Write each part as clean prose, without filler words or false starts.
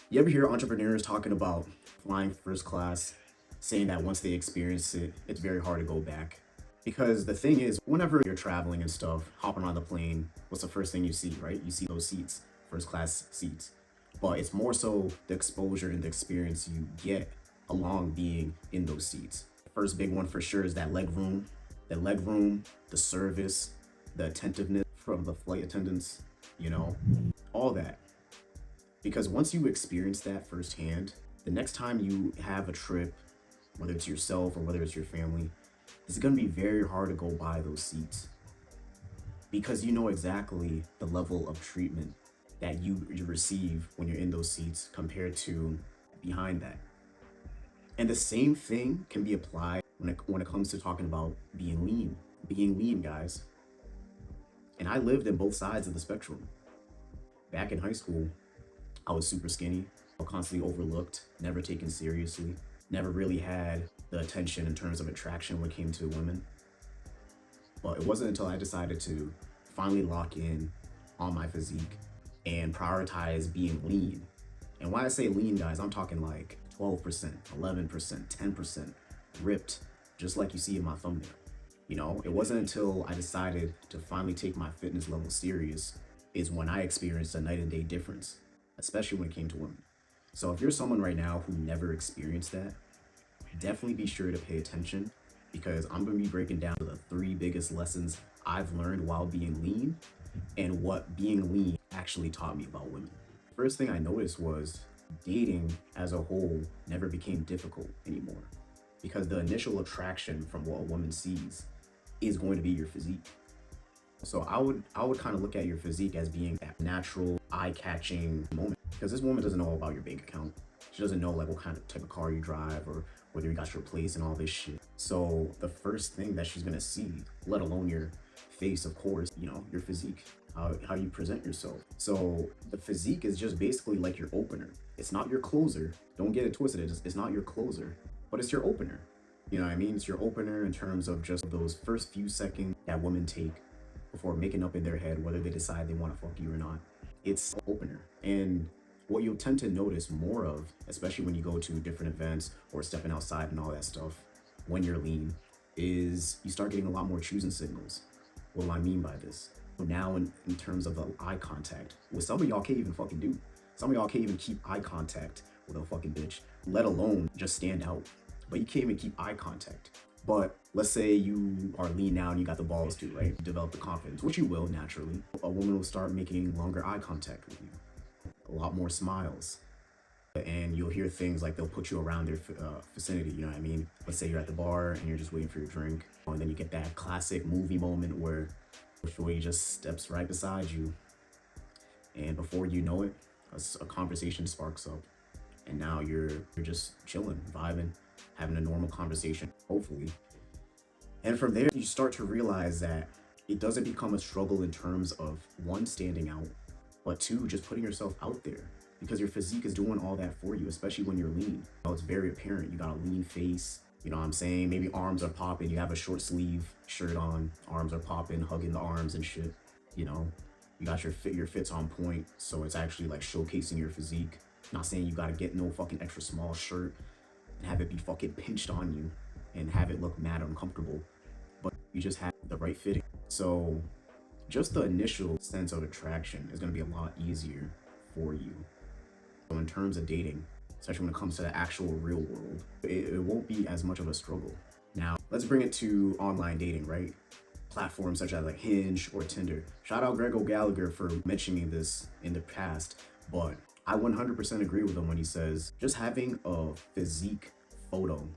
You ever hear entrepreneurs talking about flying first class, saying that once they experience it, it's very hard to go back? Because the thing is, whenever you're traveling and stuff, hopping on the plane, what's the first thing you see, right? You see those seats, first class seats. But it's more so the exposure and the experience you get along being in those seats. First big one for sure is that leg room. The leg room, the service, the attentiveness from the flight attendants, you know, all that. Because once you experience that firsthand, the next time you have a trip, whether it's yourself or whether it's your family, it's going to be very hard to go by those seats because you know exactly the level of treatment that you receive when you're in those seats compared to behind that. And the same thing can be applied when it comes to talking about being lean. Being lean, guys. And I lived in both sides of the spectrum. Back in high school, I was super skinny, constantly overlooked, never taken seriously, never really had the attention in terms of attraction when it came to women. But it wasn't until I decided to finally lock in on my physique and prioritize being lean. And when I say lean, guys, I'm talking like 12%, 11%, 10% ripped, just like you see in my thumbnail. You know, it wasn't until I decided to finally take my fitness level serious is when I experienced a night and day difference, especially when it came to women. So if you're someone right now who never experienced that, definitely be sure to pay attention because I'm going to be breaking down the three biggest lessons I've learned while being lean and what being lean actually taught me about women. First thing I noticed was dating as a whole never became difficult anymore because the initial attraction from what a woman sees is going to be your physique. So I would kind of look at your physique as being that natural eye-catching moment because this woman doesn't know about your bank account. She doesn't know like what kind of type of car you drive or whether you got your place and all this shit. So the first thing that she's gonna see, let alone your face, of course, you know, your physique, how you present yourself. So the physique is just basically like your opener. It's not your closer. Don't get it twisted. It's not your closer, but it's your opener. You know what I mean? It's your opener in terms of just those first few seconds that women take before making up in their head whether they decide they want to fuck you or not. It's opener. And what you'll tend to notice more of, especially when you go to different events or stepping outside and all that stuff, when you're lean, is you start getting a lot more choosing signals. What do I mean by this? Now, in terms of the eye contact, what some of y'all can't even fucking do. Some of y'all can't even keep eye contact with a fucking bitch, let alone just stand out. But you can't even keep eye contact. But let's say you are lean now and you got the balls to, right? Develop the confidence, which you will naturally. A woman will start making longer eye contact with you, a lot more smiles. And you'll hear things like they'll put you around their vicinity, you know what I mean? Let's say you're at the bar and you're just waiting for your drink. And then you get that classic movie moment where Shorty just steps right beside you. And before you know it, a conversation sparks up. And now you're just chilling, vibing, having a normal conversation, hopefully. And from there, you start to realize that it doesn't become a struggle in terms of one, standing out, but two, just putting yourself out there because your physique is doing all that for you, especially when you're lean. It's very apparent. You got a lean face, you know what I'm saying? Maybe arms are popping. You have a short sleeve shirt on, arms are popping, hugging the arms and shit. You know, you got your fit's on point, so it's actually like showcasing your physique. Not saying you gotta get no fucking extra small shirt and have it be fucking pinched on you and have it look mad uncomfortable, but you just have the right fitting. So just the initial sense of attraction is gonna be a lot easier for you. So in terms of dating, especially when it comes to the actual real world, it won't be as much of a struggle. Now, let's bring it to online dating, right? Platforms such as like Hinge or Tinder. Shout out Greg O'Gallagher for mentioning this in the past, but I 100% agree with him when he says just having a physique photo.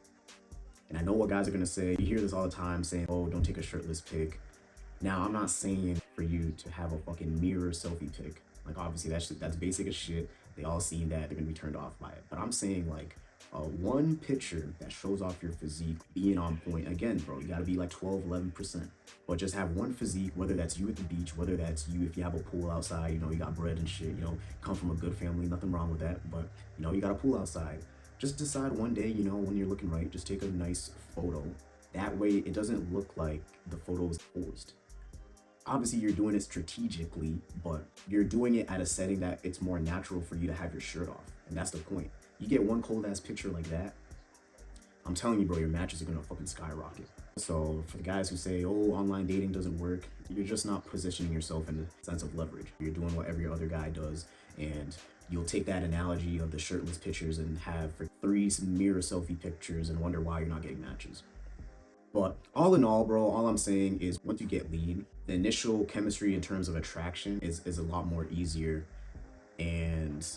And I know what guys are gonna say. You hear this all the time saying, oh, don't take a shirtless pic. Now, I'm not saying for you to have a fucking mirror selfie pic. Like obviously that's basic as shit. They all see that, they're gonna be turned off by it. But I'm saying like one picture that shows off your physique being on point. Again, bro, you gotta be like 12, 11%. But just have one physique, whether that's you at the beach, whether that's you if you have a pool outside, you know, you got bread and shit, you know, come from a good family, nothing wrong with that. But, you know, you got a pool outside. Just decide one day, you know, when you're looking right, just take a nice photo. That way it doesn't look like the photo is forced. Obviously, you're doing it strategically, but you're doing it at a setting that it's more natural for you to have your shirt off. And that's the point. You get one cold ass picture like that, I'm telling you, bro, your matches are gonna fucking skyrocket. So for the guys who say, oh, online dating doesn't work, you're just not positioning yourself in a sense of leverage. You're doing what every other guy does, and you'll take that analogy of the shirtless pictures and have for 3 mirror selfie pictures and wonder why you're not getting matches. But all in all, bro, all I'm saying is once you get lead, the initial chemistry in terms of attraction is a lot more easier, and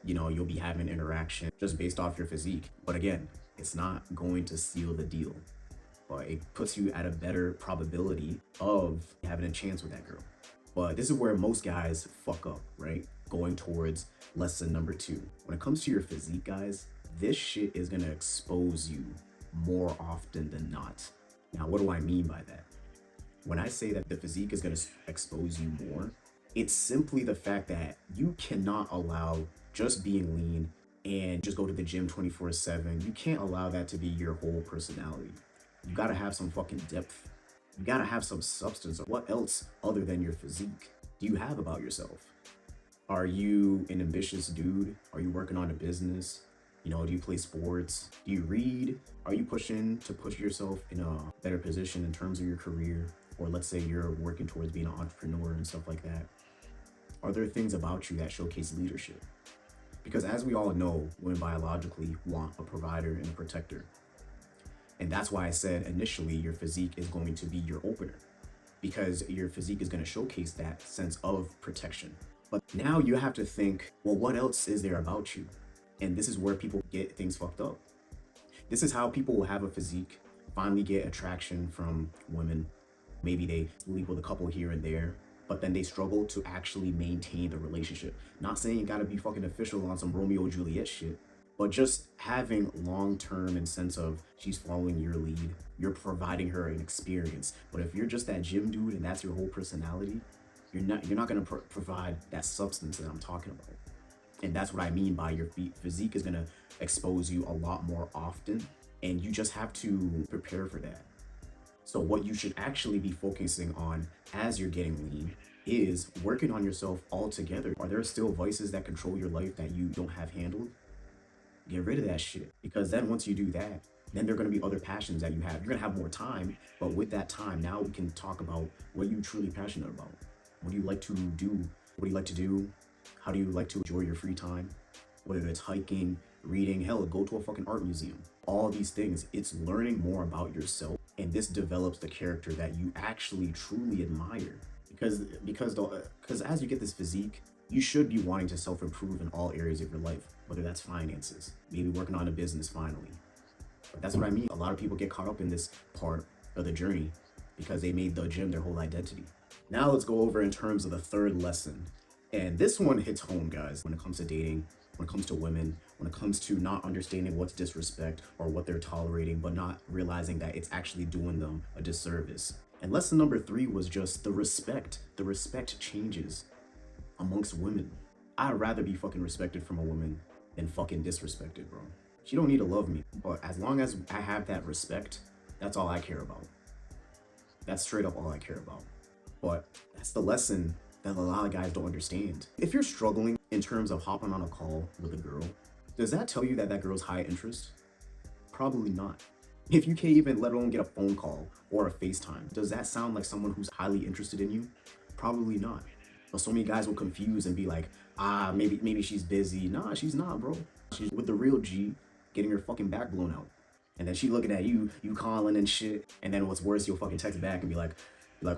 you'll be having interaction just based off your physique. But again, it's not going to seal the deal, but it puts you at a better probability of having a chance with that girl. But this is where most guys fuck up, right? Going towards lesson number 2. When it comes to your physique, guys, this shit is gonna expose you more often than not. Now, what do I mean by that? When I say that the physique is gonna expose you more, it's simply the fact that you cannot allow just being lean and just go to the gym 24/7. You can't allow that to be your whole personality. You gotta have some fucking depth. You gotta have some substance. What else other than your physique do you have about yourself? Are you an ambitious dude? Are you working on a business? Do you play sports? Do you read? Are you pushing to push yourself in a better position in terms of your career? Or let's say you're working towards being an entrepreneur and stuff like that. Are there things about you that showcase leadership? Because as we all know, women biologically want a provider and a protector. And that's why I said initially your physique is going to be your opener, because your physique is going to showcase that sense of protection. But now you have to think, well, what else is there about you? And this is where people get things fucked up. This is how people will have a physique, finally get attraction from women. Maybe they sleep with a couple here and there, but then they struggle to actually maintain the relationship. Not saying you gotta be fucking official on some Romeo and Juliet shit, but just having long-term in sense of she's following your lead, you're providing her an experience. But if you're just that gym dude and that's your whole personality, you're not gonna provide that substance that I'm talking about. And that's what I mean by your physique is gonna expose you a lot more often, and you just have to prepare for that. So what you should actually be focusing on as you're getting lean is working on yourself altogether. Are there still vices that control your life that you don't have handled? Get rid of that shit, because then once you do that, then there are going to be other passions that you have. You're going to have more time, but with that time, now we can talk about what are you truly passionate about? What do you like to do? What do you like to do? How do you like to enjoy your free time? Whether it's hiking, reading, hell, go to a fucking art museum. All these things, it's learning more about yourself, and this develops the character that you actually truly admire. Because as you get this physique, you should be wanting to self-improve in all areas of your life, whether that's finances, maybe working on a business finally. But that's what I mean. A lot of people get caught up in this part of the journey because they made the gym their whole identity. Now let's go over in terms of the third lesson. And this one hits home, guys, when it comes to dating, when it comes to women, when it comes to not understanding what's disrespect or what they're tolerating, but not realizing that it's actually doing them a disservice. And lesson number 3 was just the respect. The respect changes amongst women. I'd rather be fucking respected from a woman than fucking disrespected, bro. She don't need to love me, but as long as I have that respect, that's all I care about. That's straight up all I care about. But that's the lesson that a lot of guys don't understand. If you're struggling in terms of hopping on a call with a girl, does that tell you that that girl's high interest? Probably not. If you can't even let alone get a phone call or a FaceTime, does that sound like someone who's highly interested in you? Probably not. But so many guys will confuse and be like, maybe she's busy. Nah, she's not, bro. She's with the real G, getting her fucking back blown out. And then she looking at you calling and shit. And then what's worse, you'll fucking text back and be like,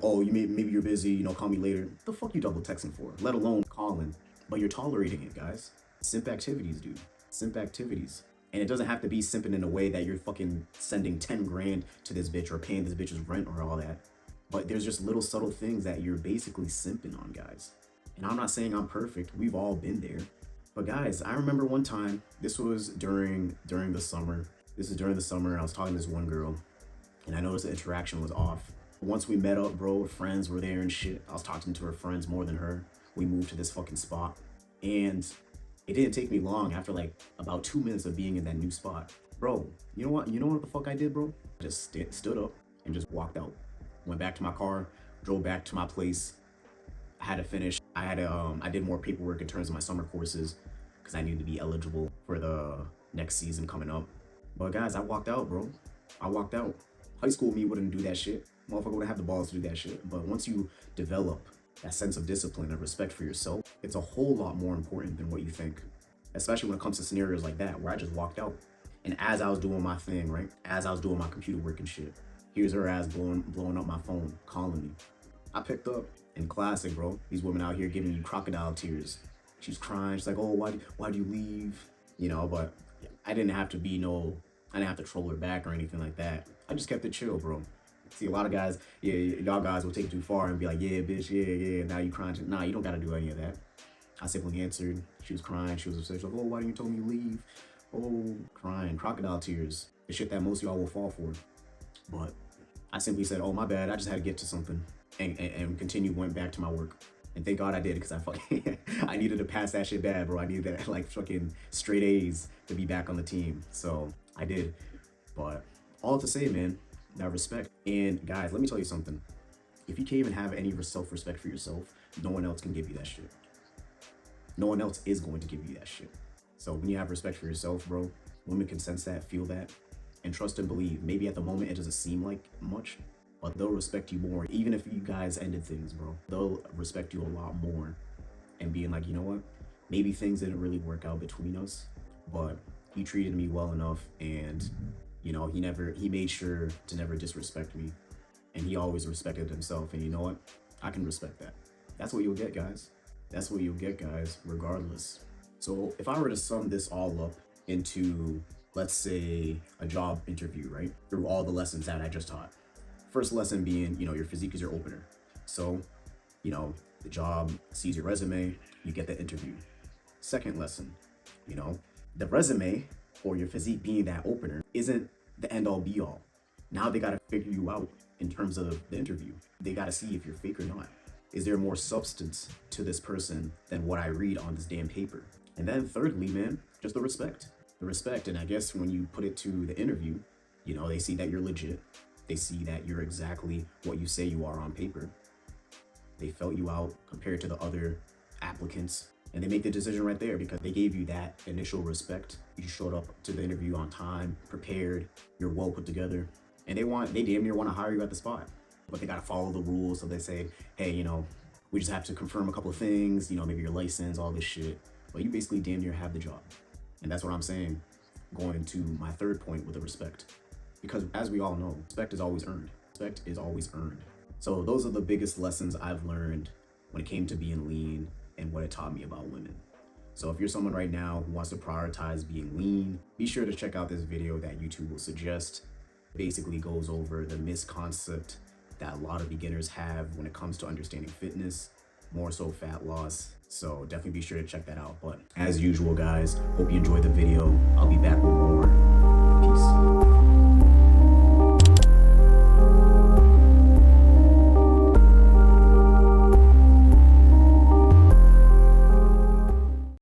oh, maybe you're busy, call me later. What the fuck you double texting for? Let alone calling. But you're tolerating it, guys. Simp activities, dude. Simp activities. And it doesn't have to be simping in a way that you're fucking sending 10 grand to this bitch or paying this bitch's rent or all that. But there's just little subtle things that you're basically simping on, guys. And I'm not saying I'm perfect. We've all been there. But guys, I remember one time, this was during the summer. This is during the summer. I was talking to this one girl, and I noticed the interaction was off. Once we met up, bro, friends were there and shit. I was talking to her friends more than her. We moved to this fucking spot. And it didn't take me long after like about 2 minutes of being in that new spot. Bro, you know what the fuck I did, bro? I just stood up and just walked out. Went back to my car, drove back to my place. I had to finish. I did more paperwork in terms of my summer courses because I needed to be eligible for the next season coming up. But guys, I walked out, bro. I walked out. High school me wouldn't do that shit. Motherfucker wouldn't have the balls to do that shit. But once you develop that sense of discipline and respect for yourself, it's a whole lot more important than what you think. Especially when it comes to scenarios like that where I just walked out. And as I was doing my thing, right? As I was doing my computer work and shit, here's her ass blowing up my phone, calling me. I picked up. In classic, bro. These women out here giving you crocodile tears. She's crying. She's like, "Oh, why do you leave?" You know, but I didn't have to I didn't have to troll her back or anything like that. I just kept it chill, bro. See, a lot of guys, yeah, y'all guys will take it too far and be like, "Yeah, bitch, yeah, now you crying." Nah, you don't gotta do any of that. I simply answered. She was crying. She was upset. She's like, "Oh, why didn't you tell me to leave?" Oh, crying, crocodile tears. The shit that most of y'all will fall for. But I simply said, "Oh, my bad. I just had to get to something," and continue, went back to my work. And thank God I did, because I fucking I needed to pass that shit bad, bro. I needed that like fucking straight A's to be back on the team. So I did. But all to say, man, that respect. And guys, let me tell you something. If you can't even have any self-respect for yourself, no one else can give you that shit. No one else is going to give you that shit. So when you have respect for yourself, bro, women can sense that, feel that, and trust and believe. Maybe at the moment it doesn't seem like much, but they'll respect you more. Even if you guys ended things, bro, they'll respect you a lot more and being like, you know what? Maybe things didn't really work out between us, but he treated me well enough, and you know, he made sure to never disrespect me, and he always respected himself. And you know what? I can respect that. That's what you'll get, guys. That's what you'll get, guys, regardless. So if I were to sum this all up into, let's say, a job interview, right? Through all the lessons that I just taught. First lesson being, you know, your physique is your opener. So, you know, the job sees your resume, you get the interview. Second lesson, you know, the resume or your physique being that opener isn't the end all be all. Now they got to figure you out in terms of the interview. They got to see if you're fake or not. Is there more substance to this person than what I read on this damn paper? And then thirdly, man, just the respect. The respect. And I guess when you put it to the interview, you know, they see that you're legit. They see that you're exactly what you say you are on paper. They felt you out compared to the other applicants, and they make the decision right there because they gave you that initial respect. You showed up to the interview on time, prepared, you're well put together, and they damn near want to hire you at the spot. But they got to follow the rules. So they say, hey, you know, we just have to confirm a couple of things, you know, maybe your license, all this shit. But you basically damn near have the job. And that's what I'm saying, going into my third point with the respect. Because as we all know, respect is always earned. Respect is always earned. So those are the biggest lessons I've learned when it came to being lean and what it taught me about women. So if you're someone right now who wants to prioritize being lean, be sure to check out this video that YouTube will suggest. It basically goes over the misconcept that a lot of beginners have when it comes to understanding fitness, more so fat loss. So definitely be sure to check that out. But as usual, guys, hope you enjoyed the video. I'll be back with more. Peace.